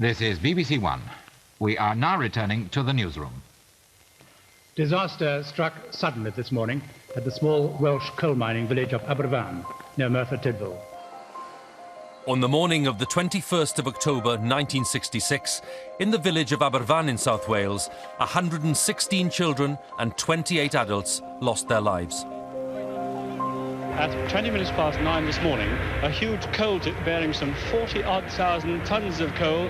This is BBC One. We are now returning to the newsroom. Disaster struck suddenly this morning at the small Welsh coal mining village of Aberfan, near Merthyr Tydfil. On the morning of the 21st of October 1966, in the village of Aberfan in South Wales, 116 children and 28 adults lost their lives. At 20 minutes past 9 this morning, a huge coal tip bearing some 40-odd thousand tons of coal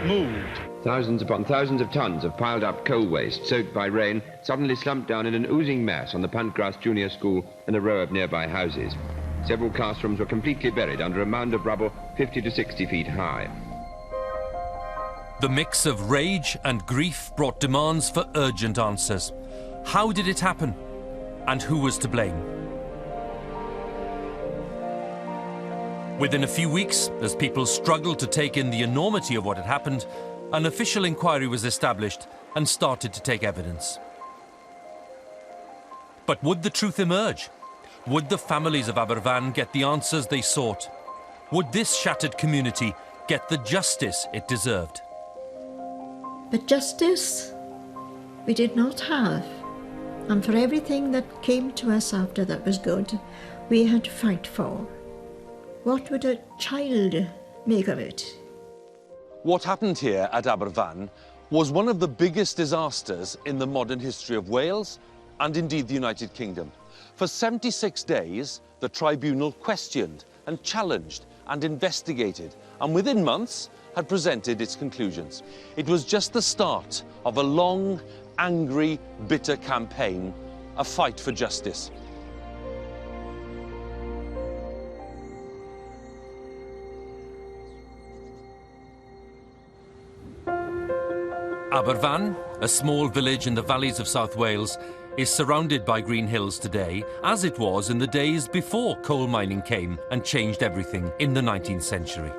moved. Thousands upon thousands of tons of piled up coal waste, soaked by rain, suddenly slumped down in an oozing mass on the Pantgrass Junior School and a row of nearby houses. Several classrooms were completely buried under a mound of rubble 50 to 60 feet high. The mix of rage and grief brought demands for urgent answers. How did it happen? And who was to blame? Within a few weeks, as people struggled to take in the enormity of what had happened, an official inquiry was established and started to take evidence. But would the truth emerge? Would the families of Aberfan get the answers they sought? Would this shattered community get the justice it deserved? But justice we did not have. And for everything that came to us after that was good, we had to fight for. What would a child make of it? What happened here at Aberfan was one of the biggest disasters in the modern history of Wales and indeed the United Kingdom. For 76 days, the tribunal questioned and challenged and investigated, and within months had presented its conclusions. It was just the start of a long, angry, bitter campaign, a fight for justice. Aberfan, a small village in the valleys of South Wales, is surrounded by green hills today, as it was in the days before coal mining came and changed everything in the 19th century.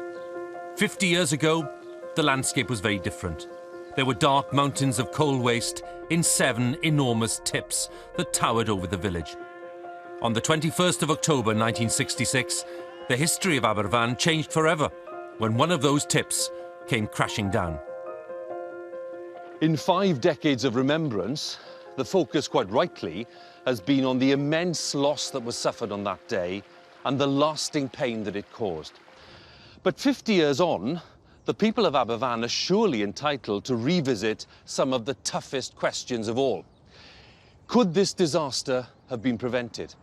50 years ago, the landscape was very different. There were dark mountains of coal waste in 7 enormous tips that towered over the village. On the 21st of October 1966, the history of Aberfan changed forever when one of those tips came crashing down. In 5 decades of remembrance, the focus, quite rightly, has been on the immense loss that was suffered on that day and the lasting pain that it caused. But 50 years on, the people of Aberfan are surely entitled to revisit some of the toughest questions of all. Could this disaster have been prevented?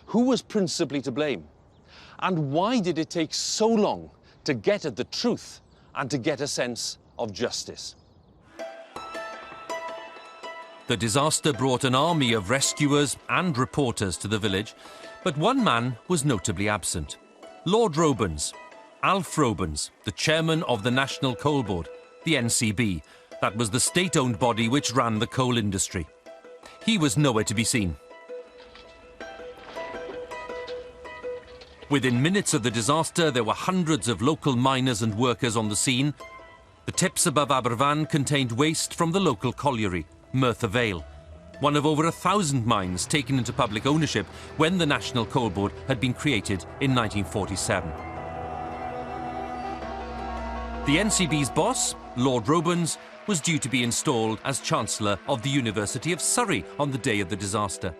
Who was principally to blame? And why did it take so long to get at the truth and to get a sense of justice? The disaster brought an army of rescuers and reporters to the village, but one man was notably absent. Lord Robens, Alf Robens, the chairman of the National Coal Board, the NCB. That was the state-owned body which ran the coal industry. He was nowhere to be seen. Within minutes of the disaster, there were hundreds of local miners and workers on the scene. The tips above Aberfan contained waste from the local colliery, Merthyr Vale, one of over 1,000 mines taken into public ownership when the National Coal Board had been created in 1947. The NCB's boss, Lord Robens, was due to be installed as Chancellor of the University of Surrey on the day of the disaster.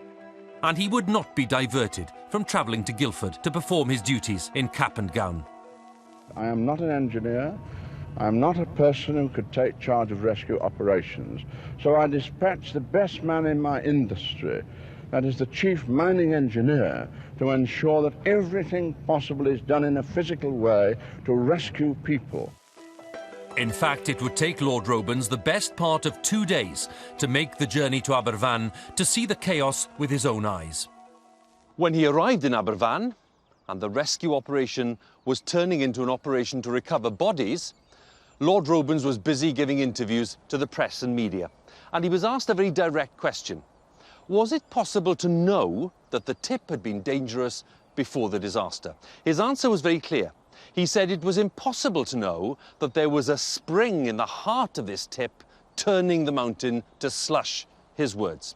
And he would not be diverted from travelling to Guildford to perform his duties in cap and gown. I am not an engineer. I'm not a person who could take charge of rescue operations, so I dispatched the best man in my industry, that is the chief mining engineer, to ensure that everything possible is done in a physical way to rescue people. In fact, it would take Lord Robens the best part of 2 days to make the journey to Aberfan to see the chaos with his own eyes. When he arrived in Aberfan, and the rescue operation was turning into an operation to recover bodies, Lord Robens was busy giving interviews to the press and media, and he was asked a very direct question. Was it possible to know that the tip had been dangerous before the disaster? His answer was very clear. He said it was impossible to know that there was a spring in the heart of this tip turning the mountain to slush, his words.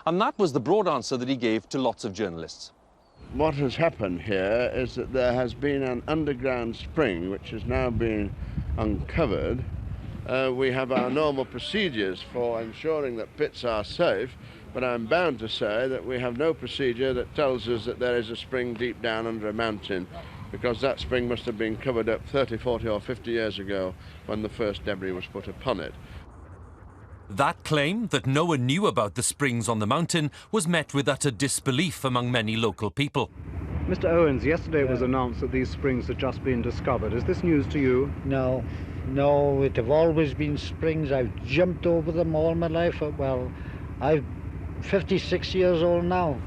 And that was the broad answer that he gave to lots of journalists. What has happened here is that there has been an underground spring which has now been uncovered, We have our normal procedures for ensuring that pits are safe, but I'm bound to say that we have no procedure that tells us that there is a spring deep down under a mountain, because that spring must have been covered up 30, 40 or 50 years ago when the first debris was put upon it. That claim that no one knew about the springs on the mountain was met with utter disbelief among many local people. Mr. Owens, yesterday it was announced that these springs had just been discovered. Is this news to you? No, it have always been springs. I've jumped over them all my life. Well, I'm 56 years old now.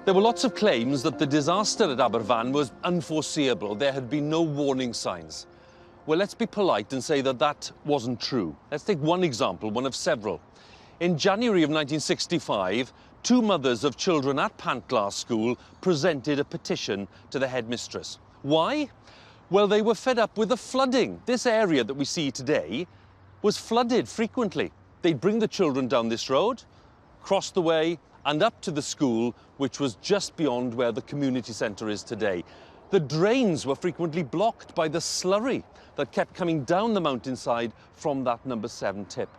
There were lots of claims that the disaster at Aberfan was unforeseeable. There had been no warning signs. Well, let's be polite and say that that wasn't true. Let's take one example, one of several. In January of 1965, two mothers of children at Pantglas School presented a petition to the headmistress. Why? Well, they were fed up with the flooding. This area that we see today was flooded frequently. They'd bring the children down this road, cross the way, and up to the school, which was just beyond where the community centre is today. The drains were frequently blocked by the slurry that kept coming down the mountainside from that number 7 tip.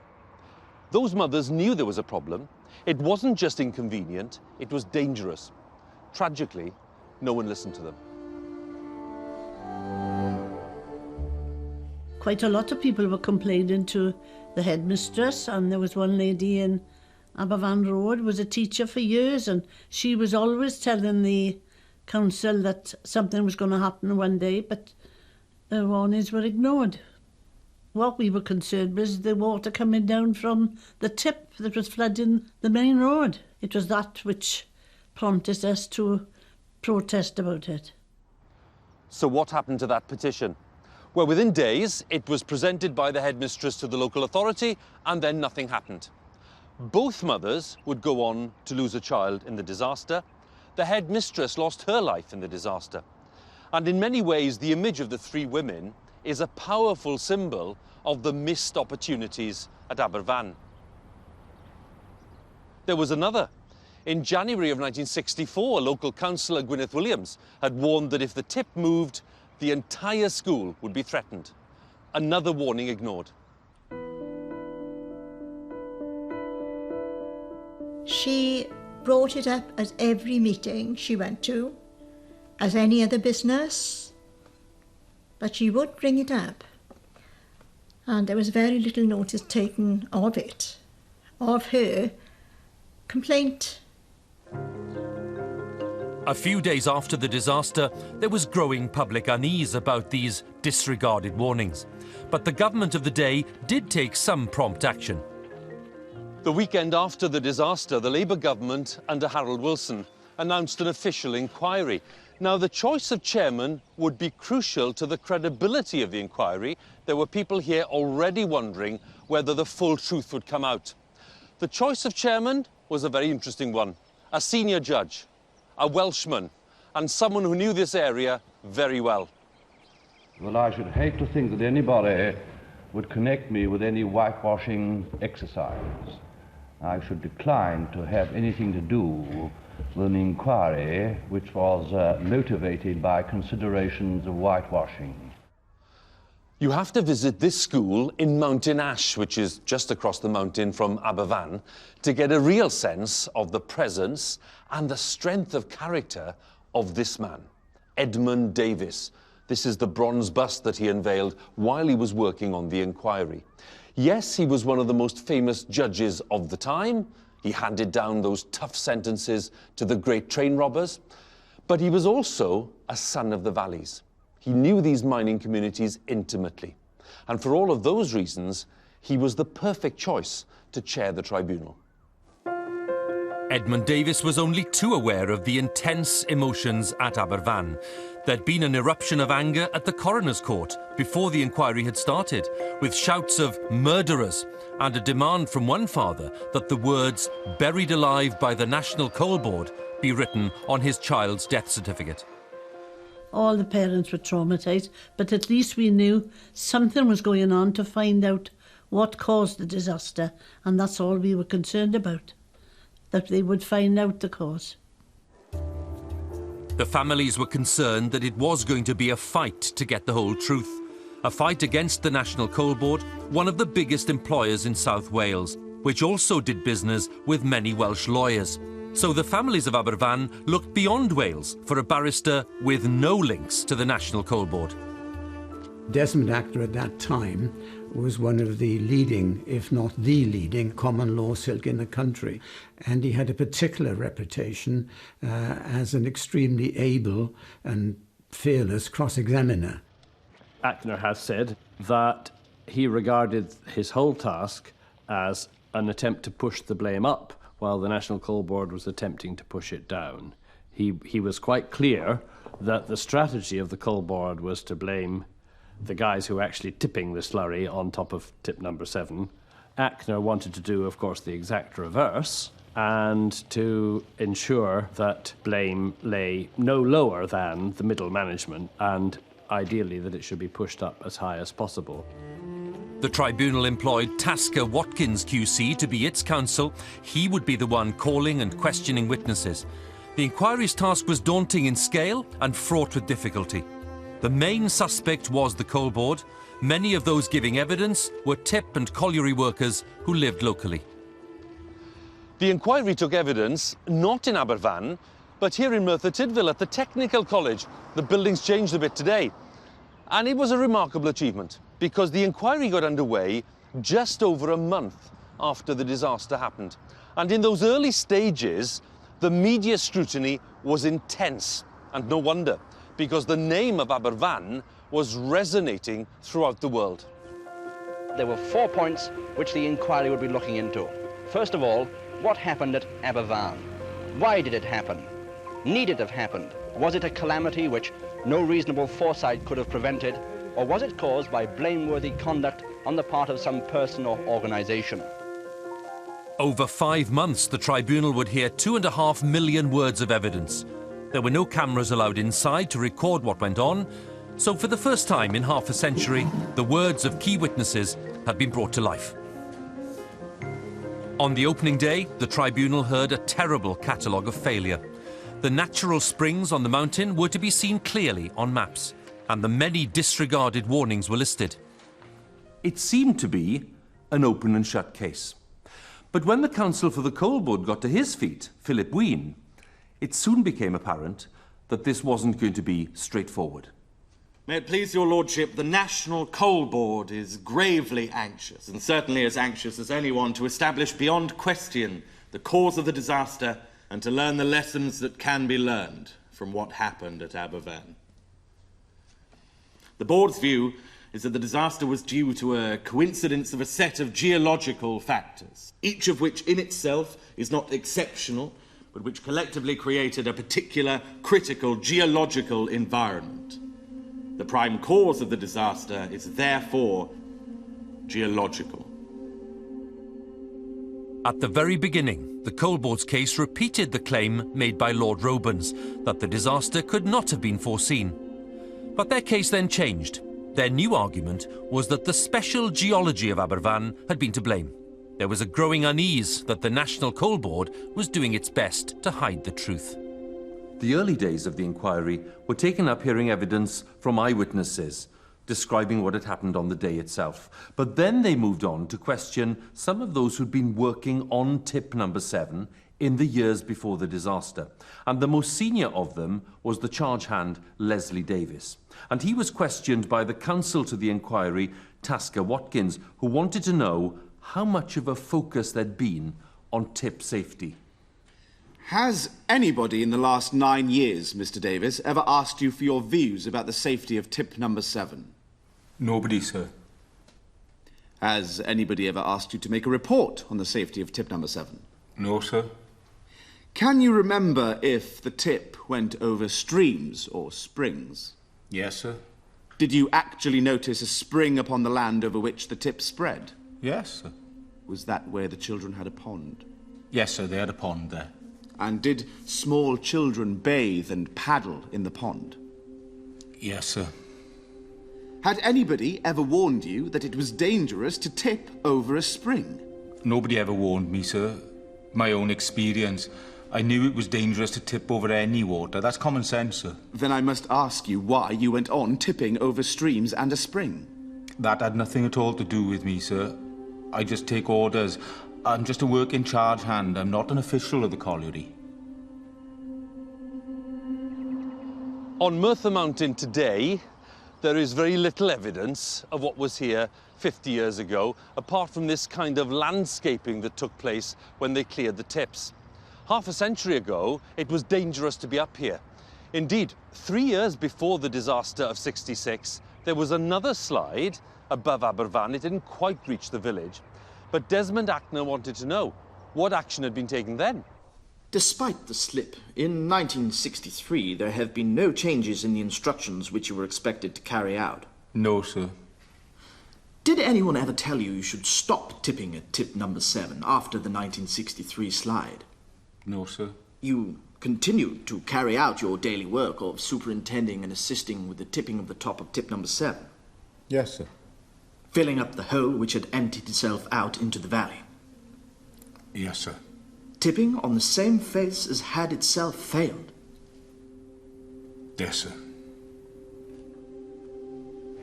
Those mothers knew there was a problem. It wasn't just inconvenient, it was dangerous. Tragically, no one listened to them. Quite a lot of people were complaining to the headmistress, and there was one lady in Aberfan Road, was a teacher for years, and she was always telling the council that something was going to happen one day, but the warnings were ignored. What we were concerned was the water coming down from the tip that was flooding the main road. It was that which prompted us to protest about it. So what happened to that petition? Well, within days, it was presented by the headmistress to the local authority, and then nothing happened. Both mothers would go on to lose a child in the disaster. The headmistress lost her life in the disaster. And in many ways, the image of the three women is a powerful symbol of the missed opportunities at Aberfan. There was another. In January of 1964, local councillor Gwyneth Williams had warned that if the tip moved, the entire school would be threatened. Another warning ignored. She brought it up at every meeting she went to, as any other business, but she would bring it up. And there was very little notice taken of it, of her complaint. A few days after the disaster, there was growing public unease about these disregarded warnings. But the government of the day did take some prompt action. The weekend after the disaster, the Labour government, under Harold Wilson, announced an official inquiry. Now, the choice of chairman would be crucial to the credibility of the inquiry. There were people here already wondering whether the full truth would come out. The choice of chairman was a very interesting one. A senior judge, a Welshman, and someone who knew this area very well. Well, I should hate to think that anybody would connect me with any whitewashing exercise. I should decline to have anything to do with an inquiry which was motivated by considerations of whitewashing. You have to visit this school in Mountain Ash, which is just across the mountain from Aberfan, to get a real sense of the presence and the strength of character of this man, Edmund Davies. This is the bronze bust that he unveiled while he was working on the inquiry. Yes, he was one of the most famous judges of the time. He handed down those tough sentences to the great train robbers. But he was also a son of the valleys. He knew these mining communities intimately. And for all of those reasons, he was the perfect choice to chair the tribunal. Edmund Davies was only too aware of the intense emotions at Aberfan. There'd been an eruption of anger at the coroner's court before the inquiry had started, with shouts of murderers and a demand from one father that the words "buried alive by the National Coal Board" be written on his child's death certificate. All the parents were traumatised, but at least we knew something was going on to find out what caused the disaster, and that's all we were concerned about, that they would find out the cause. The families were concerned that it was going to be a fight to get the whole truth. A fight against the National Coal Board, one of the biggest employers in South Wales, which also did business with many Welsh lawyers. So the families of Aberfan looked beyond Wales for a barrister with no links to the National Coal Board. Desmond Actor at that time was one of the leading, if not the leading, common law silk in the country. And he had a particular reputation as an extremely able and fearless cross-examiner. Ackner has said that he regarded his whole task as an attempt to push the blame up while the National Coal Board was attempting to push it down. He was quite clear that the strategy of the Coal Board was to blame the guys who were actually tipping the slurry on top of tip number 7. Ackner wanted to do, of course, the exact reverse and to ensure that blame lay no lower than the middle management and ideally that it should be pushed up as high as possible. The tribunal employed Tasker Watkins QC to be its counsel. He would be the one calling and questioning witnesses. The inquiry's task was daunting in scale and fraught with difficulty. The main suspect was the Coal Board. Many of those giving evidence were tip and colliery workers who lived locally. The inquiry took evidence not in Aberfan, but here in Merthyr Tydfil at the Technical College. The building's changed a bit today. And it was a remarkable achievement because the inquiry got underway just over a month after the disaster happened. And in those early stages, the media scrutiny was intense. And no wonder, because the name of Aberfan was resonating throughout the world. There were 4 points which the inquiry would be looking into. First of all, what happened at Aberfan? Why did it happen? Need it have happened? Was it a calamity which no reasonable foresight could have prevented? Or was it caused by blameworthy conduct on the part of some person or organisation? Over 5 months, the tribunal would hear 2.5 million words of evidence. There were no cameras allowed inside to record what went on, so for the first time in half a century, the words of key witnesses had been brought to life. On the opening day, the tribunal heard a terrible catalogue of failure. The natural springs on the mountain were to be seen clearly on maps, and the many disregarded warnings were listed. It seemed to be an open and shut case. But when the counsel for the Coal Board got to his feet, Philip Ween, it soon became apparent that this wasn't going to be straightforward. May it please your lordship, the National Coal Board is gravely anxious, and certainly as anxious as anyone, to establish beyond question the cause of the disaster and to learn the lessons that can be learned from what happened at Aberfan. The board's view is that the disaster was due to a coincidence of a set of geological factors, each of which in itself is not exceptional, but which collectively created a particular critical geological environment. The prime cause of the disaster is therefore geological. At the very beginning, the Coal Board's case repeated the claim made by Lord Robens that the disaster could not have been foreseen. But their case then changed. Their new argument was that the special geology of Aberfan had been to blame. There was a growing unease that the National Coal Board was doing its best to hide the truth. The early days of the inquiry were taken up hearing evidence from eyewitnesses, describing what had happened on the day itself. But then they moved on to question some of those who'd been working on tip number 7 in the years before the disaster. And the most senior of them was the charge hand, Leslie Davis. And he was questioned by the counsel to the inquiry, Tasker Watkins, who wanted to know how much of a focus there'd been on tip safety. Has anybody in the last 9 years, Mr. Davis, ever asked you for your views about the safety of tip number 7? Nobody, sir. Has anybody ever asked you to make a report on the safety of tip number 7? No, sir. Can you remember if the tip went over streams or springs? Yes, sir. Did you actually notice a spring upon the land over which the tip spread? Yes, sir. Was that where the children had a pond? Yes, sir, they had a pond there. And did small children bathe and paddle in the pond? Yes, sir. Had anybody ever warned you that it was dangerous to tip over a spring? Nobody ever warned me, sir. My own experience. I knew it was dangerous to tip over any water. That's common sense, sir. Then I must ask you why you went on tipping over streams and a spring. That had nothing at all to do with me, sir. I just take orders. I'm just a work-in-charge hand. I'm not an official of the colliery. On Merthyr Mountain today, there is very little evidence of what was here 50 years ago, apart from this kind of landscaping that took place when they cleared the tips. Half a century ago, it was dangerous to be up here. Indeed, 3 years before the disaster of '66, there was another slide above Aberfan. It didn't quite reach the village, but Desmond Ackner wanted to know what action had been taken then. Despite the slip, in 1963 there have been no changes in the instructions which you were expected to carry out. No, sir. Did anyone ever tell you you should stop tipping at tip number 7 after the 1963 slide? No, sir. You continued to carry out your daily work of superintending and assisting with the tipping of the top of tip number 7? Yes, sir. Filling up the hole which had emptied itself out into the valley? Yes, sir. Tipping on the same face as had itself failed? Yes, sir.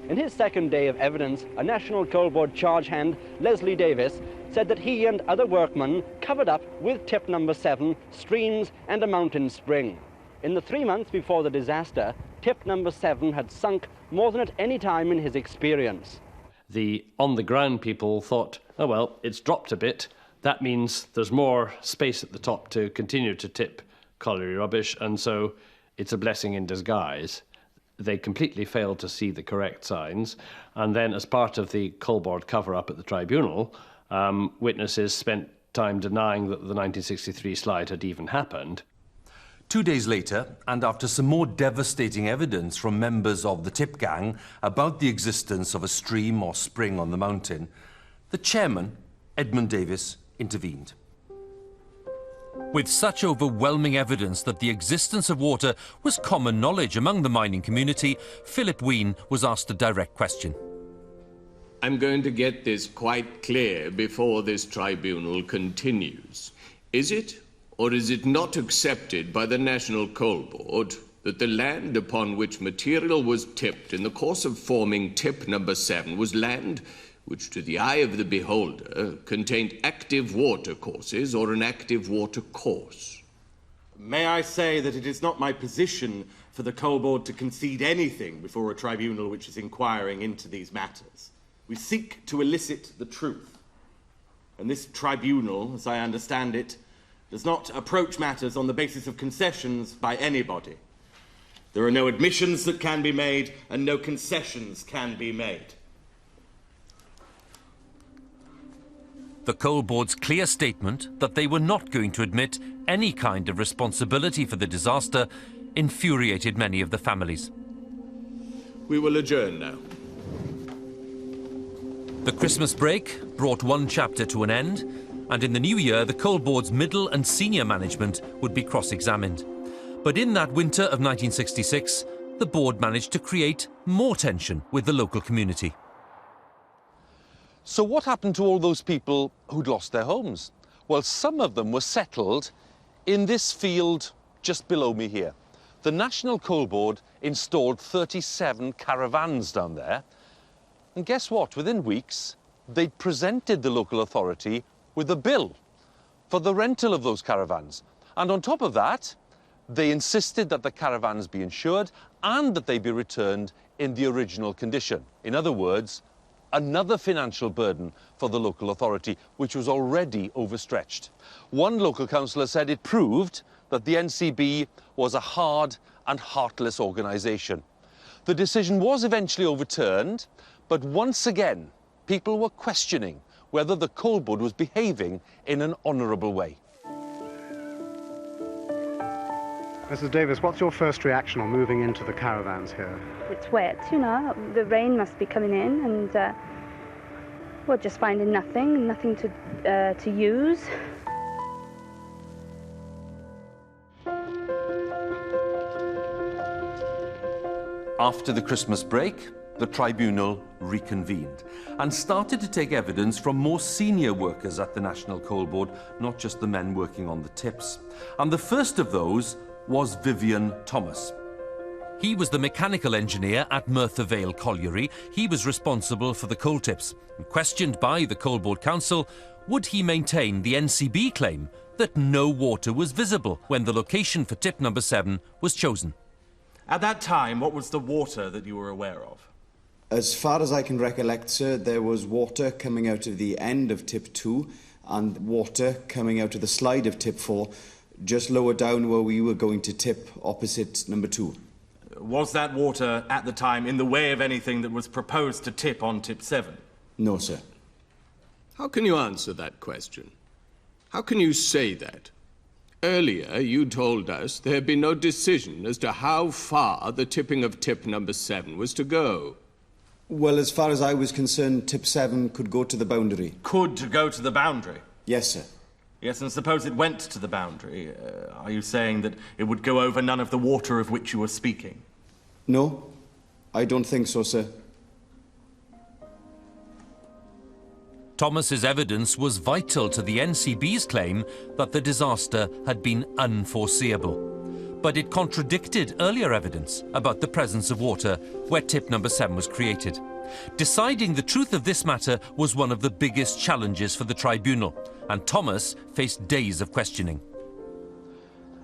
In his second day of evidence, a National Coal Board charge hand, Leslie Davis, said that he and other workmen covered up with tip number 7 streams and a mountain spring. In the 3 months before the disaster, tip number 7 had sunk more than at any time in his experience. The on-the-ground people thought, oh well, it's dropped a bit. That means there's more space at the top to continue to tip colliery rubbish, and so it's a blessing in disguise. They completely failed to see the correct signs, and then as part of the coal board cover-up at the tribunal, witnesses spent time denying that the 1963 slide had even happened. 2 days later, and after some more devastating evidence from members of the tip gang about the existence of a stream or spring on the mountain, the chairman, Edmund Davis, intervened. With such overwhelming evidence that the existence of water was common knowledge among the mining community, Philip Ween was asked a direct question. I'm going to get this quite clear before this tribunal continues. Is it or is it not accepted by the National Coal Board that the land upon which material was tipped in the course of forming tip number 7 was land which to the eye of the beholder contained active water courses or an active water course? May I say that it is not my position for the Coal Board to concede anything before a tribunal which is inquiring into these matters. We seek to elicit the truth. And this tribunal, as I understand it, does not approach matters on the basis of concessions by anybody. There are no admissions that can be made and no concessions can be made. The Coal Board's clear statement that they were not going to admit any kind of responsibility for the disaster infuriated many of the families. We will adjourn now. The Christmas break brought one chapter to an end, and in the new year, the Coal Board's middle and senior management would be cross-examined. But in that winter of 1966, the board managed to create more tension with the local community. So what happened to all those people who'd lost their homes? Well, some of them were settled in this field just below me here. The National Coal Board installed 37 caravans down there. And guess what? Within weeks, they'd presented the local authority with a bill for the rental of those caravans. And on top of that, they insisted that the caravans be insured and that they be returned in the original condition. In other words, another financial burden for the local authority, which was already overstretched. One local councillor said it proved that the NCB was a hard and heartless organisation. The decision was eventually overturned, but once again, people were questioning whether the Coal Board was behaving in an honourable way. Mrs. Davis, what's your first reaction on moving into the caravans here? It's wet, you know, the rain must be coming in, and we're just finding nothing to use. After the Christmas break, the tribunal reconvened and started to take evidence from more senior workers at the National Coal Board, not just the men working on the tips. And the first of those was Vivian Thomas. He was the mechanical engineer at Merthyr Vale Colliery. He was responsible for the coal tips. And questioned by the Coal Board Council, would he maintain the NCB claim that no water was visible when the location for tip number 7 was chosen? At that time, what was the water that you were aware of? As far as I can recollect, sir, there was water coming out of the end of tip 2 and water coming out of the slide of tip 4, just lower down where we were going to tip opposite number 2. Was that water at the time in the way of anything that was proposed to tip on tip 7? No, sir. How can you answer that question? How can you say that? Earlier, you told us there had been no decision as to how far the tipping of tip number 7 was to go. Well, as far as I was concerned, tip 7 could go to the boundary. Could go to the boundary? Yes, sir. Yes, and suppose it went to the boundary. Are you saying that it would go over none of the water of which you were speaking? No, I don't think so, sir. Thomas's evidence was vital to the NCB's claim that the disaster had been unforeseeable. But it contradicted earlier evidence about the presence of water where tip number 7 was created. Deciding the truth of this matter was one of the biggest challenges for the tribunal, and Thomas faced days of questioning.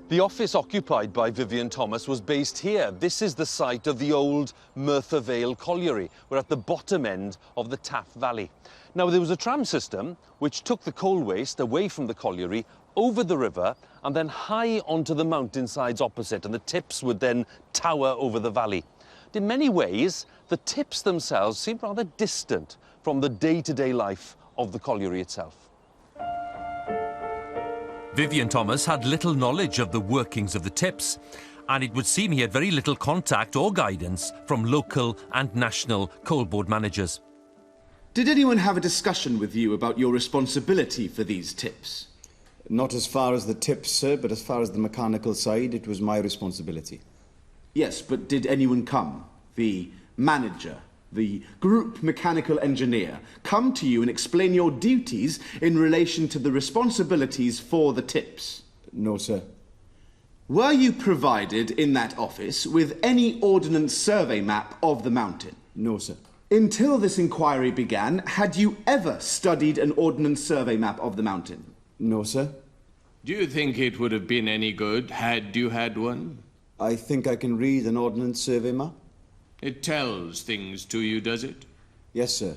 The office occupied by Vivian Thomas was based here. This is the site of the old Merthyr Vale Colliery. We're at the bottom end of the Taff Valley. Now, there was a tram system which took the coal waste away from the colliery, over the river, and then high onto the mountainsides opposite, and the tips would then tower over the valley. In many ways, the tips themselves seemed rather distant from the day-to-day life of the colliery itself. Vivian Thomas had little knowledge of the workings of the tips, and it would seem he had very little contact or guidance from local and national coal board managers. Did anyone have a discussion with you about your responsibility for these tips? Not as far as the tips, sir, but as far as the mechanical side, it was my responsibility. Yes, but did anyone come? The manager, the group mechanical engineer, come to you and explain your duties in relation to the responsibilities for the tips? No, sir. Were you provided in that office with any ordnance survey map of the mountain? No, sir. Until this inquiry began, had you ever studied an ordnance survey map of the mountain? No, sir. Do you think it would have been any good had you had one? I think I can read an ordnance survey map. It tells things to you, does it? Yes, sir.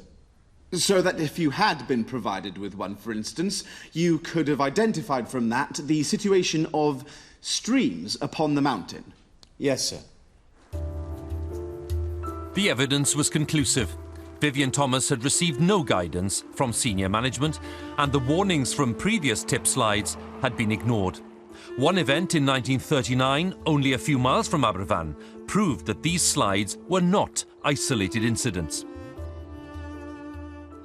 So that if you had been provided with one, for instance, you could have identified from that the situation of streams upon the mountain? Yes, sir. The evidence was conclusive. Vivian Thomas had received no guidance from senior management, and the warnings from previous tip slides had been ignored. One event in 1939, only a few miles from Aberfan, proved that these slides were not isolated incidents.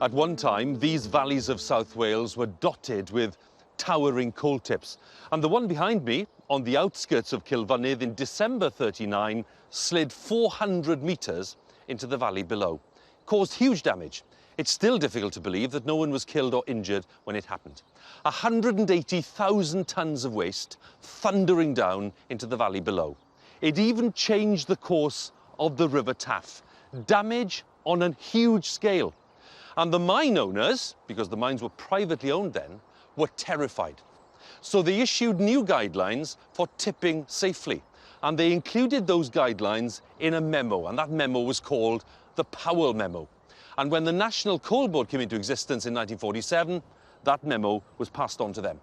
At one time, these valleys of South Wales were dotted with towering coal tips. And the one behind me, on the outskirts of Kilfynydd in December 39, slid 400 metres into the valley below. Caused huge damage. It's still difficult to believe that no one was killed or injured when it happened. 180,000 tonnes of waste thundering down into the valley below. It even changed the course of the River Taff. Damage on a huge scale. And the mine owners, because the mines were privately owned then, were terrified. So they issued new guidelines for tipping safely. And they included those guidelines in a memo, and that memo was called the Powell Memo. And when the National Coal Board came into existence in 1947, that memo was passed on to them.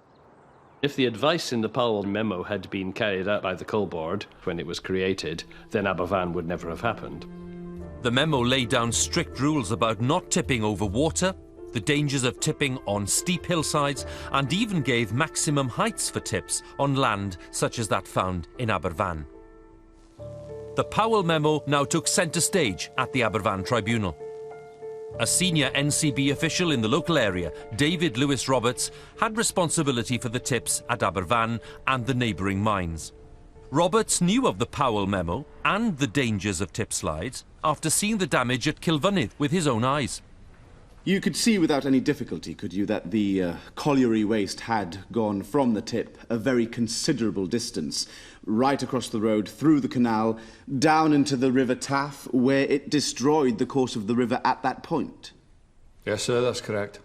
If the advice in the Powell Memo had been carried out by the Coal Board when it was created, then Aberfan would never have happened. The memo laid down strict rules about not tipping over water, the dangers of tipping on steep hillsides, and even gave maximum heights for tips on land such as that found in Aberfan. The Powell Memo now took centre stage at the Aberfan Tribunal. A senior NCB official in the local area, David Lewis Roberts, had responsibility for the tips at Aberfan and the neighbouring mines. Roberts knew of the Powell memo and the dangers of tip slides after seeing the damage at Kilfynydd with his own eyes. You could see without any difficulty, could you, that the colliery waste had gone from the tip a very considerable distance, right across the road, through the canal, down into the River Taff, where it destroyed the course of the river at that point? Yes, sir, that's correct.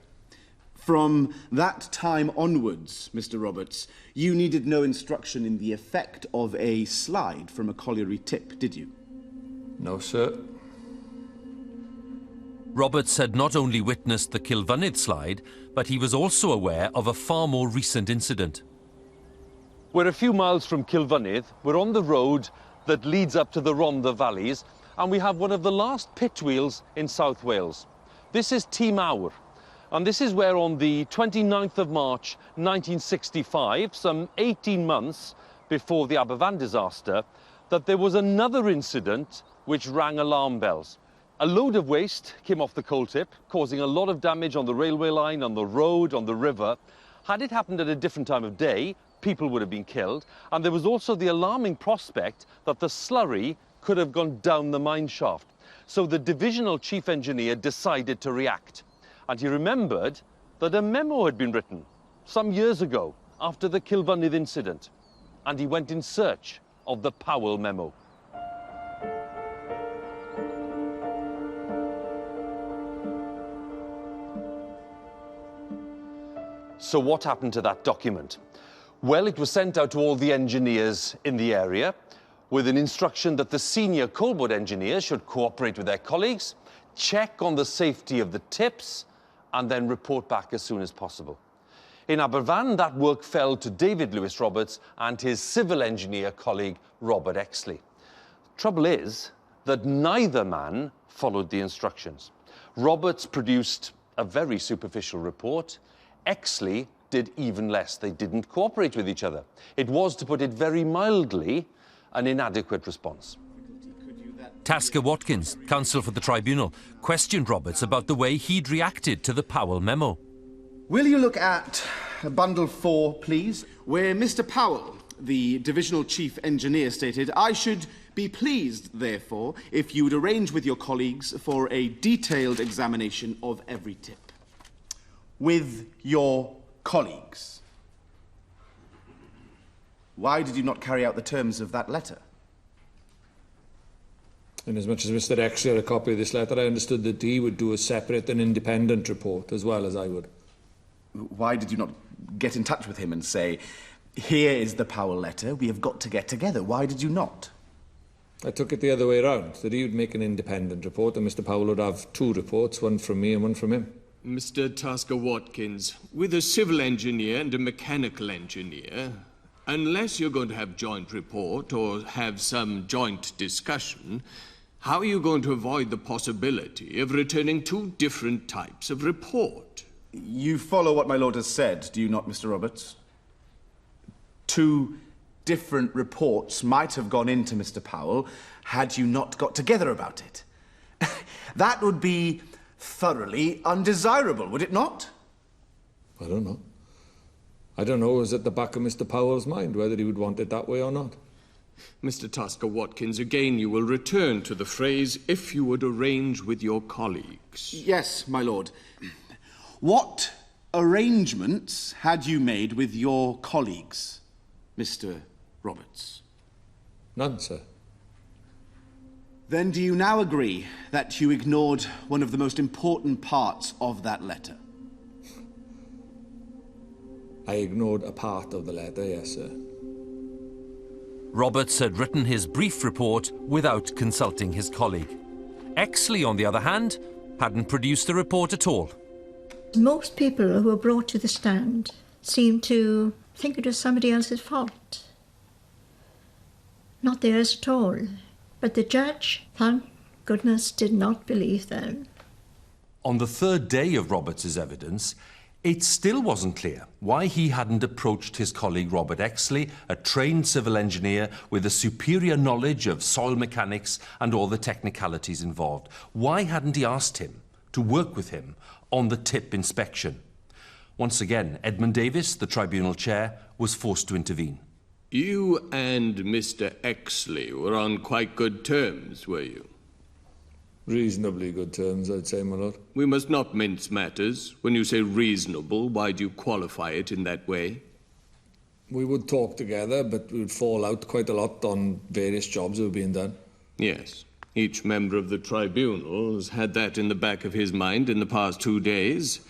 From that time onwards, Mr. Roberts, you needed no instruction in the effect of a slide from a colliery tip, did you? No, sir. Roberts had not only witnessed the Kilfynydd slide, but he was also aware of a far more recent incident. We're a few miles from Kilfynydd. We're on the road that leads up to the Rhondda Valleys, and we have one of the last pit wheels in South Wales. This is Tŷ Mawr, and this is where on the 29th of March 1965, some 18 months before the Aberfan disaster, that there was another incident which rang alarm bells. A load of waste came off the coal tip, causing a lot of damage on the railway line, on the road, on the river. Had it happened at a different time of day, people would have been killed, and there was also the alarming prospect that the slurry could have gone down the mine shaft. So the divisional chief engineer decided to react, and he remembered that a memo had been written some years ago after the Kilfynydd incident, and he went in search of the Powell memo. So what happened to that document? Well, it was sent out to all the engineers in the area with an instruction that the senior coal board engineers should cooperate with their colleagues, check on the safety of the tips, and then report back as soon as possible. In Aberfan, that work fell to David Lewis Roberts and his civil engineer colleague, Robert Exley. Trouble is that neither man followed the instructions. Roberts produced a very superficial report. Exley did even less. They didn't cooperate with each other. It was, to put it very mildly, an inadequate response. Tasker Watkins, counsel for the tribunal, questioned Roberts about the way he'd reacted to the Powell memo. Will you look at bundle 4, please, where Mr. Powell, the divisional chief engineer, stated, "I should be pleased, therefore, if you would arrange with your colleagues for a detailed examination of every tip." With your colleagues. Why did you not carry out the terms of that letter? Inasmuch as Mr. Exley had a copy of this letter, I understood that he would do a separate and independent report, as well as I would. Why did you not get in touch with him and say, "Here is the Powell letter, we have got to get together"? Why did you not? I took it the other way around, that he would make an independent report and Mr. Powell would have 2 reports, one from me and one from him. Mr. Tasker Watkins, with a civil engineer and a mechanical engineer, unless you're going to have joint report or have some joint discussion, how are you going to avoid the possibility of returning 2 different types of report? You follow what my lord has said, do you not, Mr. Roberts? 2 different reports might have gone into Mr. Powell had you not got together about it. That would be thoroughly undesirable, would it not? I don't know. I don't know what was at the back of Mr. Powell's mind, whether he would want it that way or not. Mr. Tasker Watkins, again you will return to the phrase, "if you would arrange with your colleagues." Yes, my lord. What arrangements had you made with your colleagues, Mr. Roberts? None, sir. Then do you now agree that you ignored one of the most important parts of that letter? I ignored a part of the letter, yes, sir. Roberts had written his brief report without consulting his colleague. Exley, on the other hand, hadn't produced a report at all. Most people who were brought to the stand seemed to think it was somebody else's fault. Not theirs at all. But the judge, thank goodness, did not believe them. On the 3rd day of Roberts' evidence, it still wasn't clear why he hadn't approached his colleague Robert Exley, a trained civil engineer with a superior knowledge of soil mechanics and all the technicalities involved. Why hadn't he asked him to work with him on the tip inspection? Once again, Edmund Davis, the tribunal chair, was forced to intervene. You and Mr. Exley were on quite good terms, were you? Reasonably good terms, I'd say, my lord. We must not mince matters. When you say reasonable, why do you qualify it in that way? We would talk together, but we would fall out quite a lot on various jobs that were being done. Yes. Each member of the tribunal has had that in the back of his mind in the past 2 days.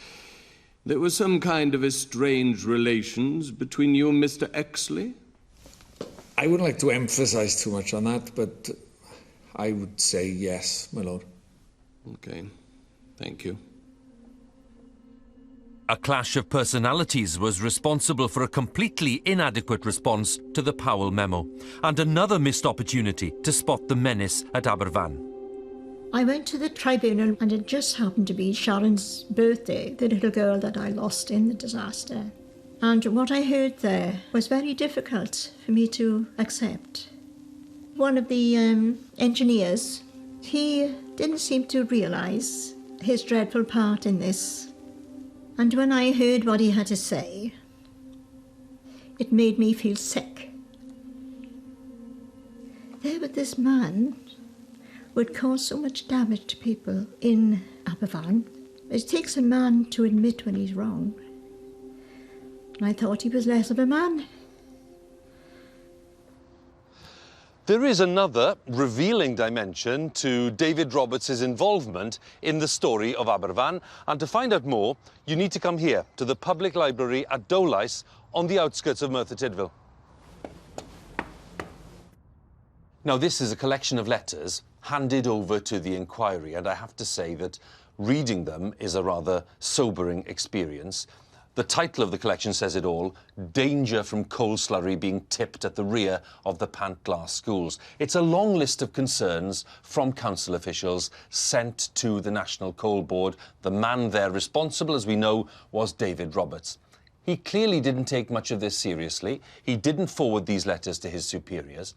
There was some kind of estranged relations between you and Mr. Exley? I wouldn't like to emphasise too much on that, but I would say yes, my lord. Okay. Thank you. A clash of personalities was responsible for a completely inadequate response to the Powell memo, and another missed opportunity to spot the menace at Aberfan. I went to the tribunal, and it just happened to be Sharon's birthday, the little girl that I lost in the disaster. And what I heard there was very difficult for me to accept. One of the engineers, he didn't seem to realise his dreadful part in this. And when I heard what he had to say, it made me feel sick. There was this man who had caused so much damage to people in Aberfan. It takes a man to admit when he's wrong. And I thought he was less of a man. There is another revealing dimension to David Roberts' involvement in the story of Aberfan, and to find out more, you need to come here to the public library at Dowlais on the outskirts of Merthyr Tydfil. Now, this is a collection of letters handed over to the inquiry, and I have to say that reading them is a rather sobering experience. The title of the collection says it all: Danger from Coal Slurry Being Tipped at the Rear of the Pantglas Schools. It's a long list of concerns from council officials sent to the National Coal Board. The man there responsible, as we know, was David Roberts. He clearly didn't take much of this seriously. He didn't forward these letters to his superiors.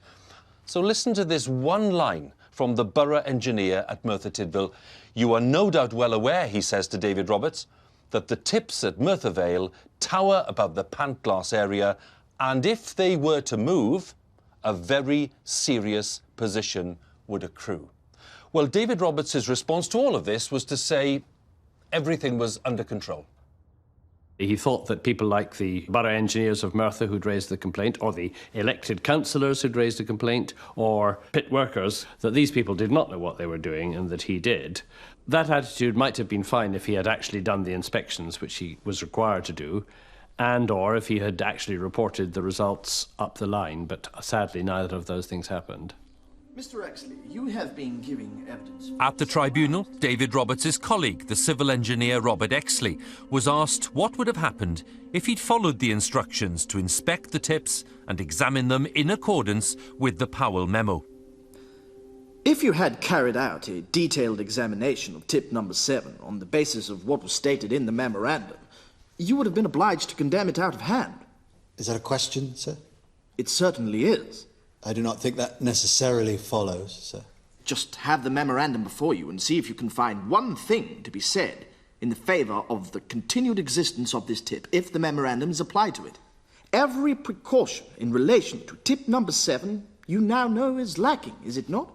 So listen to this one line from the borough engineer at Merthyr Tydfil. You are no doubt well aware, he says to David Roberts, that the tips at Merthyr Vale tower above the Pantglas area, and if they were to move, a very serious position would accrue. Well, David Roberts' response to all of this was to say everything was under control. He thought that people like the borough engineers of Merthyr who'd raised the complaint, or the elected councillors who'd raised the complaint, or pit workers, that these people did not know what they were doing and that he did. That attitude might have been fine if he had actually done the inspections, which he was required to do, and or if he had actually reported the results up the line, but sadly neither of those things happened. Mr. Exley, you have been giving evidence. At the tribunal, David Roberts' colleague, the civil engineer Robert Exley, was asked what would have happened if he'd followed the instructions to inspect the tips and examine them in accordance with the Powell memo. If you had carried out a detailed examination of tip number 7 on the basis of what was stated in the memorandum, you would have been obliged to condemn it out of hand. Is that a question, sir? It certainly is. I do not think that necessarily follows, sir. Just have the memorandum before you and see if you can find one thing to be said in the favour of the continued existence of this tip, if the memorandum is applied to it. Every precaution in relation to tip number 7 you now know is lacking, is it not?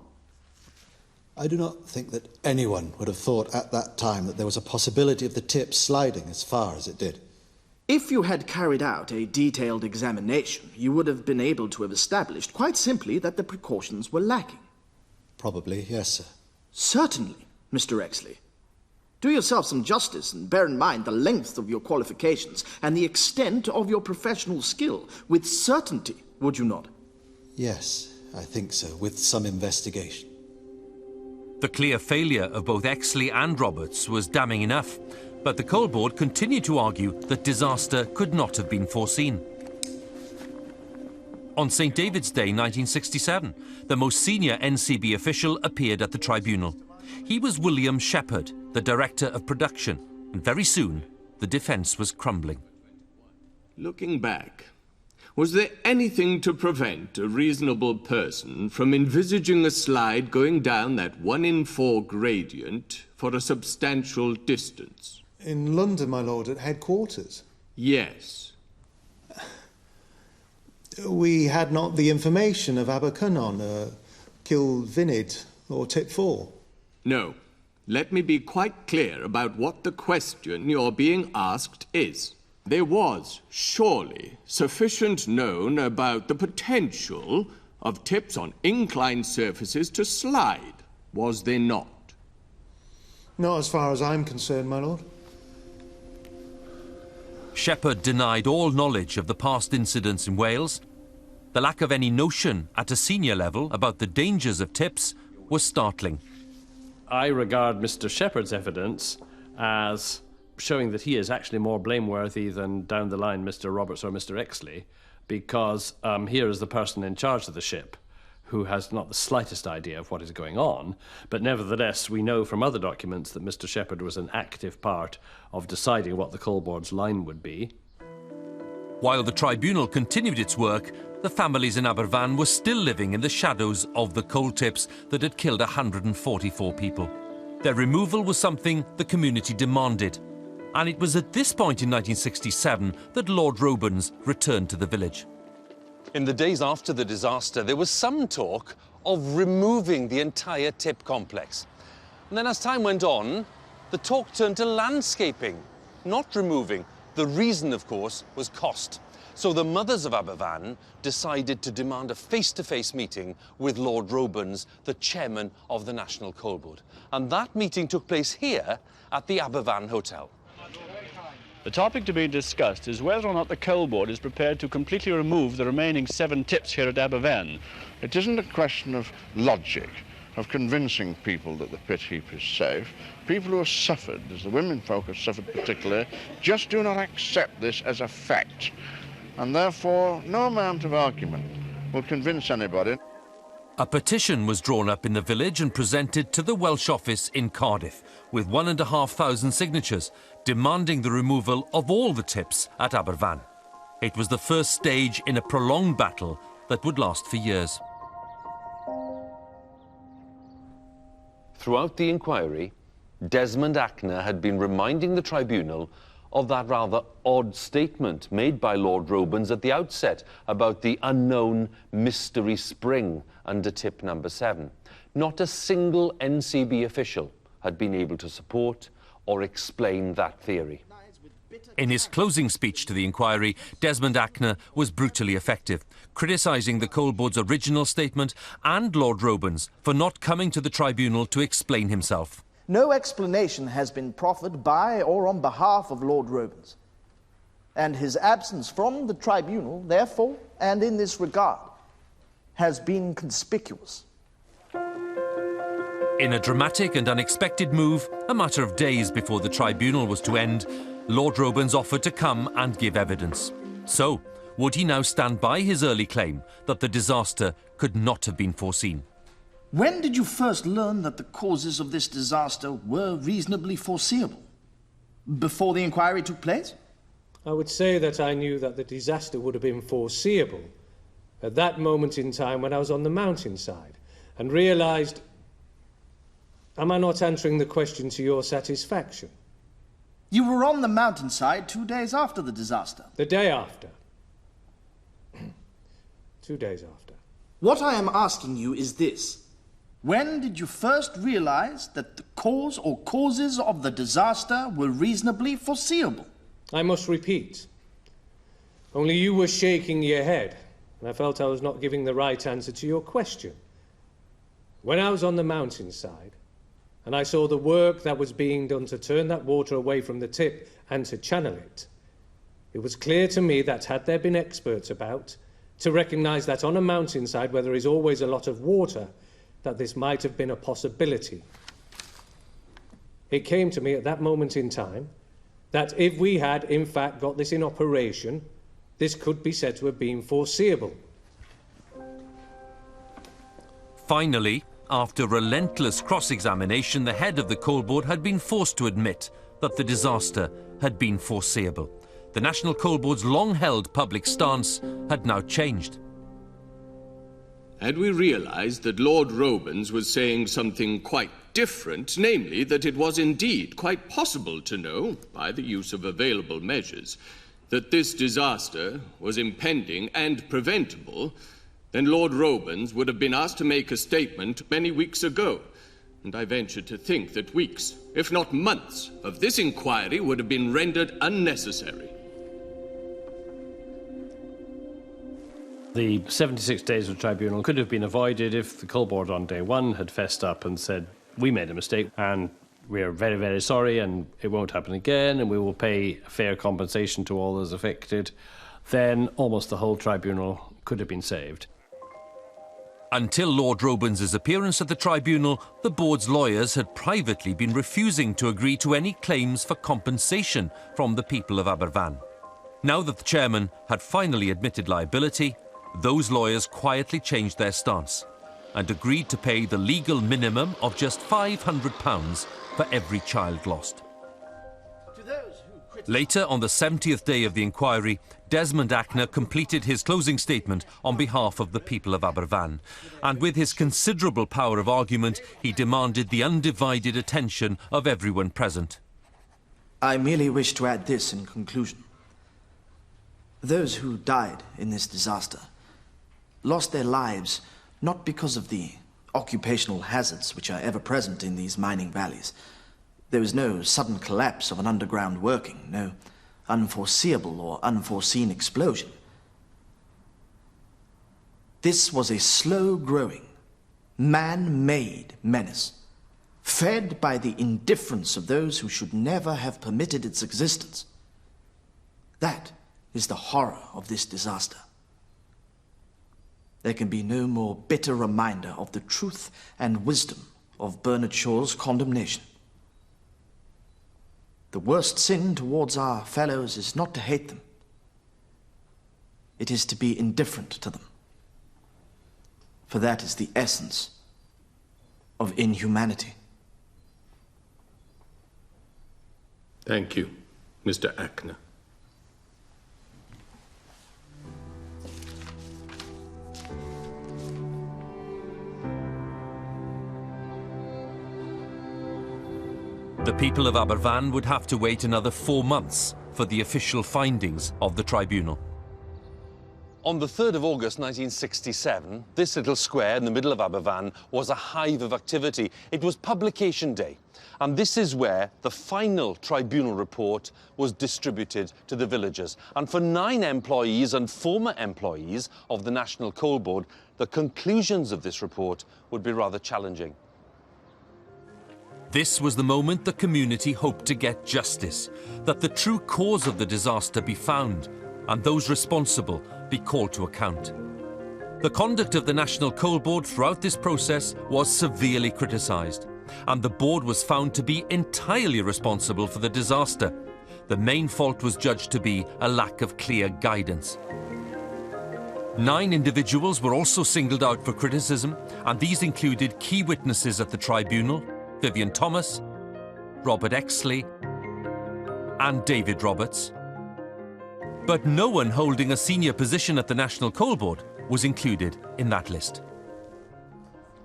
I do not think that anyone would have thought at that time that there was a possibility of the tip sliding as far as it did. If you had carried out a detailed examination, you would have been able to have established quite simply that the precautions were lacking. Probably, yes, sir. Certainly, Mr. Exley. Do yourself some justice and bear in mind the length of your qualifications and the extent of your professional skill with certainty, would you not? Yes, I think so, with some investigation. The clear failure of both Exley and Roberts was damning enough, but the Coal Board continued to argue that disaster could not have been foreseen. On St. David's Day 1967, the most senior NCB official appeared at the tribunal. He was William Shepherd, the director of production, and very soon the defence was crumbling. Looking back, was there anything to prevent a reasonable person from envisaging a slide going down that 1 in 4 gradient for a substantial distance? In London, my lord, at headquarters? Yes. We had not the information of Aberfan, Kilvinid or Tip 4. No. Let me be quite clear about what the question you're being asked is. There was, surely, sufficient known about the potential of tips on inclined surfaces to slide, was there not? Not as far as I'm concerned, my lord. Shepherd denied all knowledge of the past incidents in Wales. The lack of any notion at a senior level about the dangers of tips was startling. I regard Mr. Shepherd's evidence as showing that he is actually more blameworthy than down the line Mr. Roberts or Mr. Exley, because here is the person in charge of the ship who has not the slightest idea of what is going on, but nevertheless we know from other documents that Mr. Shepherd was an active part of deciding what the coal board's line would be. While the tribunal continued its work, the families in Aberfan were still living in the shadows of the coal tips that had killed 144 people. Their removal was something the community demanded, and it was at this point in 1967 that Lord Robens returned to the village. In the days after the disaster, there was some talk of removing the entire tip complex. And then as time went on, the talk turned to landscaping, not removing. The reason, of course, was cost. So the mothers of Aberfan decided to demand a face-to-face meeting with Lord Robens, the chairman of the National Coal Board. And that meeting took place here at the Aberfan Hotel. The topic to be discussed is whether or not the coal board is prepared to completely remove the remaining 7 tips here at Aberfan. It isn't a question of logic, of convincing people that the pit heap is safe. People who have suffered, as the women folk have suffered particularly, just do not accept this as a fact. And therefore, no amount of argument will convince anybody. A petition was drawn up in the village and presented to the Welsh office in Cardiff, with 1,500 signatures, demanding the removal of all the tips at Aberfan. It was the first stage in a prolonged battle that would last for years. Throughout the inquiry, Desmond Ackner had been reminding the tribunal of that rather odd statement made by Lord Robens at the outset about the unknown mystery spring under tip number 7. Not a single NCB official had been able to support or explain that theory. In his closing speech to the inquiry, Desmond Ackner was brutally effective, criticising the Coal Board's original statement and Lord Robens for not coming to the tribunal to explain himself. No explanation has been proffered by or on behalf of Lord Robens, and his absence from the tribunal, therefore, and in this regard, has been conspicuous. In a dramatic and unexpected move, a matter of days before the tribunal was to end, Lord Robens offered to come and give evidence. So, would he now stand by his early claim that the disaster could not have been foreseen? When did you first learn that the causes of this disaster were reasonably foreseeable? Before the inquiry took place? I would say that I knew that the disaster would have been foreseeable at that moment in time when I was on the mountainside and realised, am I not answering the question to your satisfaction? You were on the mountainside 2 days after the disaster. The day after. 2 days after. What I am asking you is this. When did you first realise that the cause or causes of the disaster were reasonably foreseeable? I must repeat. Only you were shaking your head, and I felt I was not giving the right answer to your question. When I was on the mountainside, and I saw the work that was being done to turn that water away from the tip and to channel it, it was clear to me that had there been experts about, to recognise that on a mountainside where there is always a lot of water, that this might have been a possibility. It came to me at that moment in time that if we had, in fact, got this in operation, this could be said to have been foreseeable. Finally, after relentless cross-examination, the head of the Coal Board had been forced to admit that the disaster had been foreseeable. The National Coal Board's long-held public stance had now changed. Had we realised that Lord Robens was saying something quite different, namely that it was indeed quite possible to know, by the use of available measures, that this disaster was impending and preventable, then Lord Robens would have been asked to make a statement many weeks ago. And I venture to think that weeks, if not months, of this inquiry would have been rendered unnecessary. The 76 days of tribunal could have been avoided if the Coal Board on day one had fessed up and said, we made a mistake and we are very, very sorry and it won't happen again and we will pay fair compensation to all those affected. Then almost the whole tribunal could have been saved. Until Lord Robens' appearance at the tribunal, the board's lawyers had privately been refusing to agree to any claims for compensation from the people of Aberfan. Now that the chairman had finally admitted liability, those lawyers quietly changed their stance and agreed to pay the legal minimum of just £500 for every child lost. Later, on the 70th day of the inquiry, Desmond Ackner completed his closing statement on behalf of the people of Aberfan, and with his considerable power of argument, he demanded the undivided attention of everyone present. I merely wish to add this in conclusion. Those who died in this disaster lost their lives not because of the occupational hazards which are ever present in these mining valleys. There was no sudden collapse of an underground working, no unforeseeable or unforeseen explosion. This was a slow-growing, man-made menace, fed by the indifference of those who should never have permitted its existence. That is the horror of this disaster. There can be no more bitter reminder of the truth and wisdom of Bernard Shaw's condemnation. The worst sin towards our fellows is not to hate them. It is to be indifferent to them. For that is the essence of inhumanity. Thank you, Mr. Ackner. The people of Aberfan would have to wait another 4 months for the official findings of the tribunal. On the 3rd of August 1967, this little square in the middle of Aberfan was a hive of activity. It was publication day, and this is where the final tribunal report was distributed to the villagers. And for 9 employees and former employees of the National Coal Board, the conclusions of this report would be rather challenging. This was the moment the community hoped to get justice, that the true cause of the disaster be found, and those responsible be called to account. The conduct of the National Coal Board throughout this process was severely criticised, and the board was found to be entirely responsible for the disaster. The main fault was judged to be a lack of clear guidance. 9 individuals were also singled out for criticism, and these included key witnesses at the tribunal, Vivian Thomas, Robert Exley, and David Roberts. But no one holding a senior position at the National Coal Board was included in that list.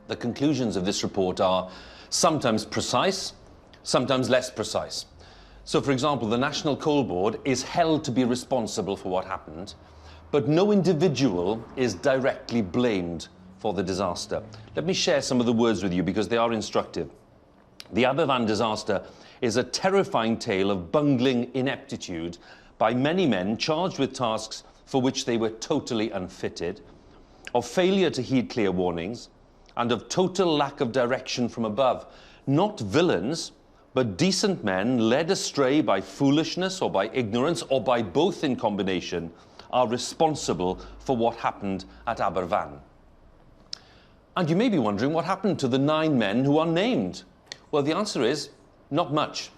The conclusions of this report are sometimes precise, sometimes less precise. So, for example, the National Coal Board is held to be responsible for what happened, but no individual is directly blamed for the disaster. Let me share some of the words with you because they are instructive. The Aberfan disaster is a terrifying tale of bungling ineptitude by many men charged with tasks for which they were totally unfitted, of failure to heed clear warnings, and of total lack of direction from above. Not villains, but decent men led astray by foolishness or by ignorance or by both in combination are responsible for what happened at Aberfan. And you may be wondering what happened to the 9 men who are named. Well, the answer is not much.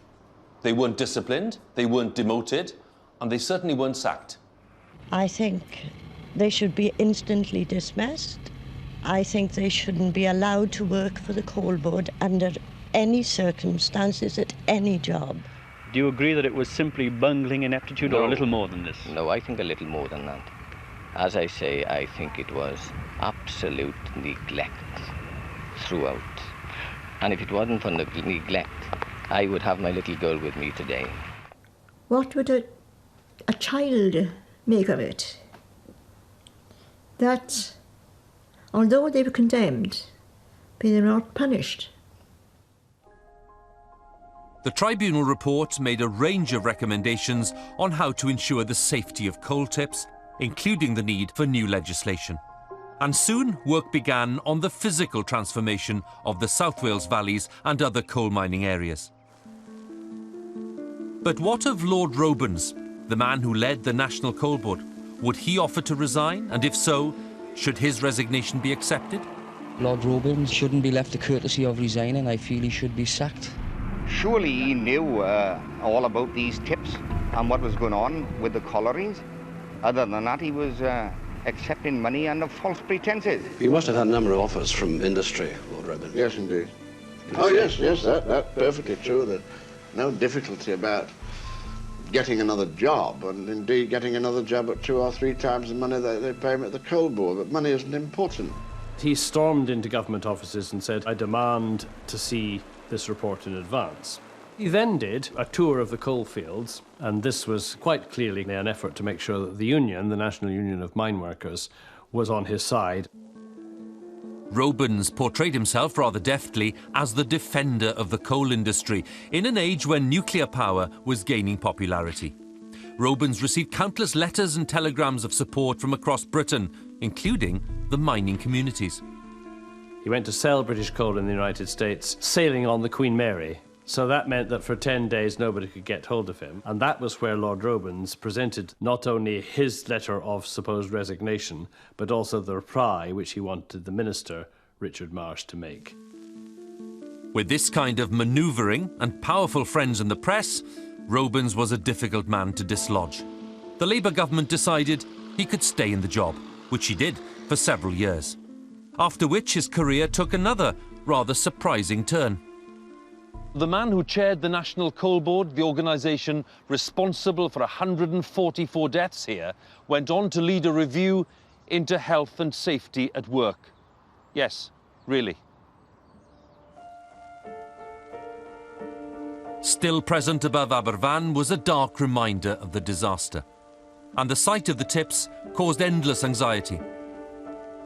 They weren't disciplined, they weren't demoted, and they certainly weren't sacked. I think they should be instantly dismissed. I think they shouldn't be allowed to work for the Coal Board under any circumstances at any job. Do you agree that it was simply bungling ineptitude or a little more than this? No, I think a little more than that. As I say, I think it was absolute neglect throughout. And if it wasn't for neglect, I would have my little girl with me today. What would a child make of it? That although they were condemned, they were not punished. The tribunal report made a range of recommendations on how to ensure the safety of coal tips, including the need for new legislation. And soon work began on the physical transformation of the South Wales valleys and other coal mining areas. But what of Lord Robins, the man who led the National Coal Board? Would he offer to resign? And if so, should his resignation be accepted? Lord Robins shouldn't be left the courtesy of resigning. I feel he should be sacked. Surely he knew all about these tips and what was going on with the collieries. Other than that, he was accepting money under false pretenses. You must have had a number of offers from industry, Lord Robins. Yes, indeed. Oh, yes, that's perfectly true. There's no difficulty about getting another job, and indeed getting another job at 2 or 3 times the money that they pay me at the coal board, but money isn't important. He stormed into government offices and said, I demand to see this report in advance. He then did a tour of the coal fields, and this was quite clearly an effort to make sure that the union, the National Union of Mine Workers, was on his side. Robins portrayed himself rather deftly as the defender of the coal industry in an age when nuclear power was gaining popularity. Robins received countless letters and telegrams of support from across Britain, including the mining communities. He went to sell British coal in the United States, sailing on the Queen Mary. So that meant that for 10 days nobody could get hold of him. And that was where Lord Robins presented not only his letter of supposed resignation, but also the reply which he wanted the Minister, Richard Marsh, to make. With this kind of manoeuvring and powerful friends in the press, Robins was a difficult man to dislodge. The Labour government decided he could stay in the job, which he did for several years. After which his career took another rather surprising turn. The man who chaired the National Coal Board, the organisation responsible for 144 deaths here, went on to lead a review into health and safety at work. Yes, really. Still present above Aberfan was a dark reminder of the disaster. And the sight of the tips caused endless anxiety.